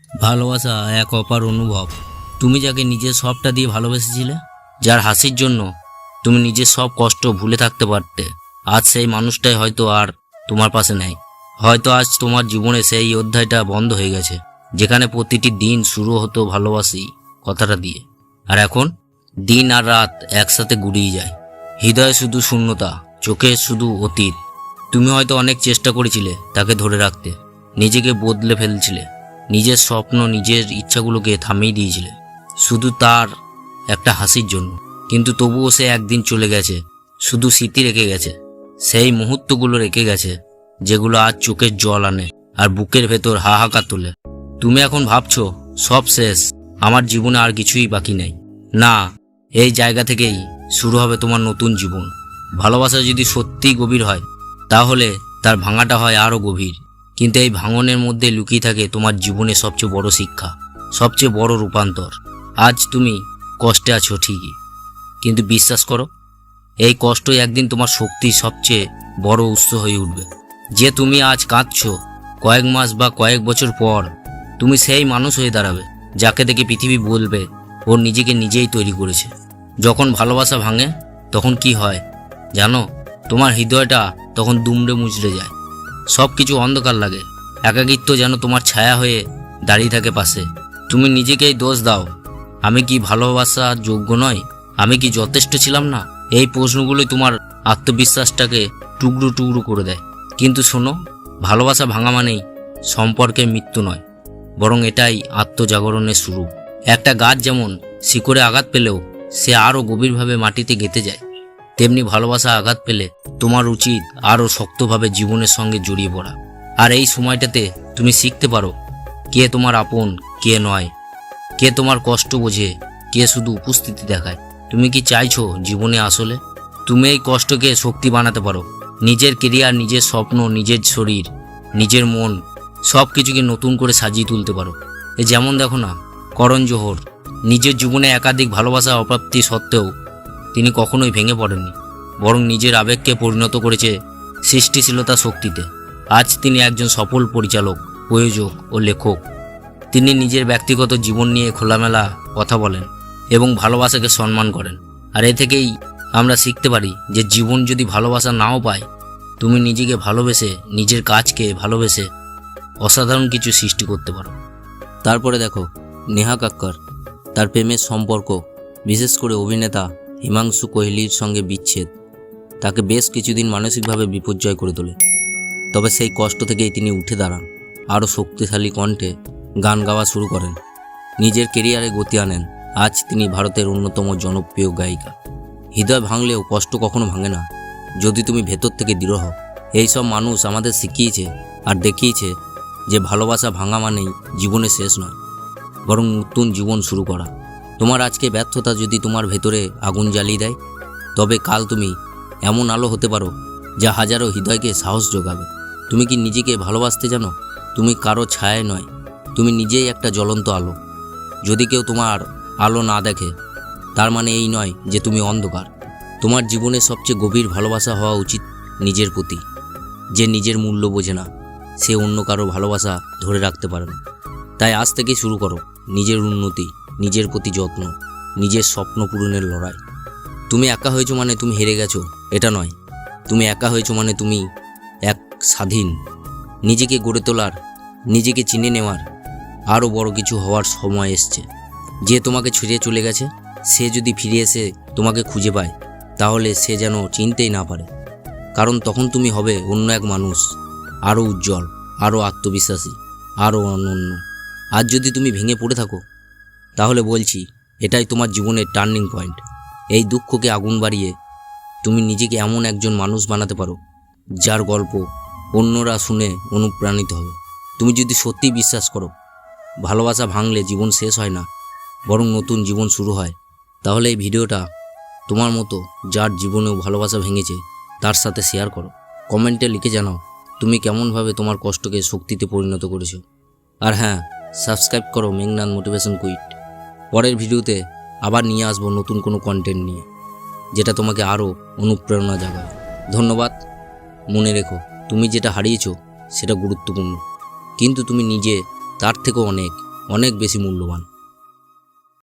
ভালোবাসা এক অপার অনুভব। তুমি যাকে নিজের সবটা দিয়ে ভালোবেসেছিলে, যার হাসির জন্য তুমি নিজের সব কষ্ট ভুলে থাকতে পারতে, আজ সেই মানুষটাই হয়তো আর তোমার পাশে নেই। হয়তো আজ তোমার জীবনে সেই অধ্যায়টা বন্ধ হয়ে গেছে, যেখানে প্রতিটি দিন শুরু হতো ভালোবাসি কথাটা দিয়ে। আর এখন দিন আর রাত একসাথে গুড়িয়ে যায়। হৃদয়ে শুধু শূন্যতা, চোখে শুধু অতীত। তুমি হয়তো অনেক চেষ্টা করেছিলে তাকে ধরে রাখতে, নিজেকে বদলে ফেলছিলে, নিজের স্বপ্ন নিজের ইচ্ছাগুলোকে থামিয়ে দিয়েছিলে শুধু তার একটা হাসির জন্য। কিন্তু তবুও সে একদিন চলে গেছে, শুধু স্মৃতি রেখে গেছে, সেই মুহূর্তগুলো রেখে গেছে যেগুলো আজ চোখের জল আনে আর বুকের ভেতর হাহাকার তোলে। তুমি এখন ভাবছো সব শেষ, আমার জীবনে আর কিছুই বাকি নেই। না, এই জায়গা থেকেই শুরু হবে তোমার নতুন জীবন। ভালোবাসা যদি সত্যিই গভীর হয়, তাহলে তার ভাঙাটা হয় আরও গভীর। কিন্তু এই ভাঙনের মধ্যে লুকিয়ে থাকে তোমার জীবনের সবচেয়ে বড় শিক্ষা, সবচেয়ে বড় রূপান্তর। আজ তুমি কষ্টে আছো ঠিকই, কিন্তু বিশ্বাস করো, এই কষ্টই একদিন তোমার শক্তির সবচেয়ে বড় উৎস হয়ে উঠবে। যে তুমি আজ কাঁদছো, কয়েক মাস বা কয়েক বছর পর তুমি সেই মানুষ হয়ে দাঁড়াবে যাকে দেখে পৃথিবী বলবে ও নিজেকে নিজেই তৈরি করেছে। যখন ভালোবাসা ভাঙে তখন কি হয় জানো? তোমার হৃদয়টা তখন দুমড়ে মুচড়ে যায়, সব কিছু অন্ধকার লাগে, একাকিত্ব যেন তোমার ছায়া হয়ে দাঁড়িয়ে থাকে পাশে। তুমি নিজেকেই দোষ দাও, আমি কি ভালোবাসার যোগ্য নয়, আমি কি যথেষ্ট ছিলাম না? এই প্রশ্নগুলোই তোমার আত্মবিশ্বাসটাকে টুকরো টুকরো করে দেয়। কিন্তু শোনো, ভালোবাসা ভাঙা মানেই সম্পর্কের মৃত্যু নয়, বরং এটাই আত্মজাগরণের শুরু। একটা গাছ যেমন শিকড়ে আঘাত পেলেও সে আরও গভীরভাবে মাটিতে গেঁথে যায়, তেমনি ভালোবাসা আঘাত পেলে তোমার উচিত আরও শক্তভাবে জীবনের সঙ্গে জড়িয়ে পড়া। আর এই সময়টাতে তুমি শিখতে পারো কে তোমার আপন, কে নয়, কে তোমার কষ্ট বোঝে, কে শুধু উপস্থিতি দেখায়। তুমি কি চাইছো জীবনে আসলে তুমি এই কষ্টকে শক্তি বানাতে পারো? নিজের কেরিয়ার, নিজের স্বপ্ন, নিজের শরীর, নিজের মন, সব কিছুকে নতুন করে সাজিয়ে তুলতে পারো। যেমন দেখো না, করণ জোহর নিজের জীবনে একাধিক ভালোবাসা অপ্রাপ্তি সত্ত্বেও তিনি কখনোই ভেঙে পড়েননি, বরং নিজের আবেগকে পরিণত করেছে সৃষ্টিশীলতা শক্তিতে। আজ তিনি একজন সফল পরিচালক, প্রযোজক ও লেখক। তিনি নিজের ব্যক্তিগত জীবন নিয়ে খোলামেলা কথা বলেন এবং ভালোবাসাকে সম্মান করেন। আর এ থেকেই আমরা শিখতে পারি যে জীবন যদি ভালোবাসা নাও পায়, তুমি নিজেকে ভালোবেসে, নিজের কাজকে ভালোবেসে অসাধারণ কিছু সৃষ্টি করতে পারো। তারপরে দেখো নেহা কাক্কর, তার প্রেমের সম্পর্ক, বিশেষ করে অভিনেতা হিমাংশু কোহলির সঙ্গে বিচ্ছেদ তাকে বেশ কিছুদিন মানসিকভাবে বিপর্যয় করে তোলে। তবে সেই কষ্ট থেকেই তিনি উঠে দাঁড়ান, আরও শক্তিশালী কণ্ঠে গান গাওয়া শুরু করেন, নিজের কেরিয়ারে গতি আনেন। আজ তিনি ভারতের অন্যতম জনপ্রিয় গায়িকা। হৃদয় ভাঙলেও কষ্ট কখনো ভাঙে না যদি তুমি ভেতর থেকে দৃঢ় হও। এইসব মানুষ আমাদের শিখিয়েছে আর দেখিয়েছে যে ভালোবাসা ভাঙা মানেই জীবনে শেষ নয়, বরং নতুন জীবন শুরু করা। তোমার আজকে ব্যর্থতা যদি তোমার ভেতরে আগুন জ্বালিয়ে দেয়, তবে কাল তুমি এমন আলো হতে পারো যা হাজারো হৃদয়কে সাহস যোগাবে। তুমি কি নিজেকে ভালোবাসতে জানো? তুমি কারো ছায়া নয়, তুমি নিজেই একটা জ্বলন্ত আলো। যদি কেউ তোমার আলো না দেখে, তার মানে এই নয় যে তুমি অন্ধকার। তোমার জীবনের সবচেয়ে গভীর ভালোবাসা হওয়া উচিত নিজের প্রতি। যে নিজের মূল্য বোঝে না, সে অন্য কারো ভালোবাসা ধরে রাখতে পারে না। তাই আজ থেকে শুরু করো নিজের উন্নতি, নিজের প্রতি যত্ন, নিজের স্বপ্ন পূরণের লড়াই। তুমি একা হয়েছো মানে তুমি হেরে গেছো, এটা নয়। তুমি একা হয়েছো মানে তুমি এক স্বাধীন। নিজেকে গড়ে তোলার, নিজেকে চিনে নেওয়ার আরও বড় কিছু হওয়ার সময় এসছে। যে তোমাকে ছেড়ে চলে গেছে, সে যদি ফিরে এসে তোমাকে খুঁজে পায়, তাহলে সে যেন চিনতেই না পারে, কারণ তখন তুমি হবে অন্য এক মানুষ, আরও উজ্জ্বল, আরও আত্মবিশ্বাসী, আরও অনন্য। আজ যদি তুমি ভেঙে পড়ে থাকো, তাহলে বলছি এটাই তোমার জীবনের টার্নিং পয়েন্ট। এই দুঃখকে আগুন বাড়িয়ে তুমি নিজেকে এমন একজন মানুষ বানাতে পারো যার গল্প অন্যরা শুনে অনুপ্রাণিত হবে। তুমি যদি সত্যি বিশ্বাস করো ভালোবাসা ভাঙলে জীবন শেষ হয় না, বরং নতুন জীবন শুরু হয়, তাহলে এই ভিডিওটা তোমার মতো যার জীবনেও ভালোবাসা ভেঙেছে তার সাথে শেয়ার করো। কমেন্টে লিখে জানাও তুমি কেমনভাবে তোমার কষ্টকে শক্তিতে পরিণত করেছো। আর হ্যাঁ, সাবস্ক্রাইব করো মেঘনাদ মোটিভেশন কুইট। পরের ভিডিওতে আবার নিয়ে আসবো নতুন কোনো কন্টেন্ট নিয়ে, যেটা তোমাকে আরও অনুপ্রেরণা জাগাবে। ধন্যবাদ। মনে রেখো, তুমি যেটা হারিয়েছো সেটা গুরুত্বপূর্ণ, কিন্তু তুমি নিজে তার থেকেও অনেক অনেক বেশি মূল্যবান।